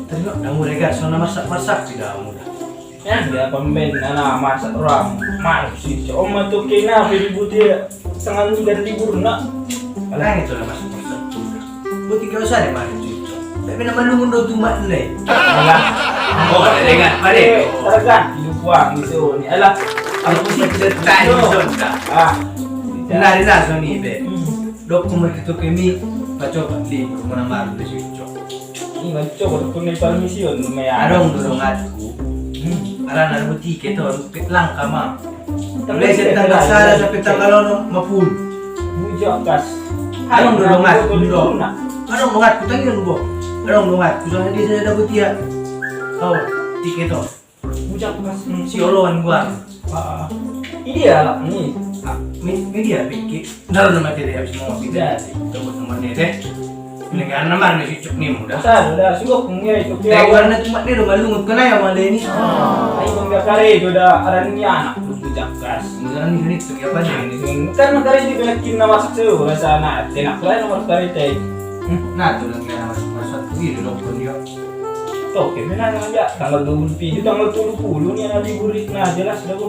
Tengok dah mulai gas, soalnya masak tidak mudah. Ya, dia pemben anak masak orang masih cuma tuh kena ribut dia setengah dan libur nak. Alah itu lah masak. Buat 3 usah deh mari cucu. Tapi nama lu mundur tuh mak nih. Alah, Oh, ada dengar, mari. tergan hidup buang gitu ni. Alah, Aku sih detai sonda. ah, Nari soni be. Dok kumur itu kami baca di rumah maru di cucu. ini macam kalau kau ni permisi on lumayan. Arong dorong aku. Aran ada butik itu lang kama. Leset tanggal sara sampai tanggal 10. Bujak kas. Arong dorong at dulu. Arong dongat kutangin bo. Arong dongat. Sudah di sana ada butik ya. Oh, tiket itu. Bujak kas. Si oloan gua. Ah, ideal ni. Media pikir. Dalam nama dia habis mau tidak. Tunggu nomor dia deh. Dengan nomor ni cucuk ni mudah. Dah sungguh punya itu Dari warna tumat ni dah malungut kena ya malah ni. Ayo bangga kare joda aran ni anak bujak kas. Mudah ni tu apa ni? Kan makare di belakin na masak seo rasa na tenak lain nomor kare tay. Nah tu lang yang masuk tu ini dong pun dia. Toh kemana naman ya tanggal 27 tanggal 30 ni ana libur na jelas dah ko.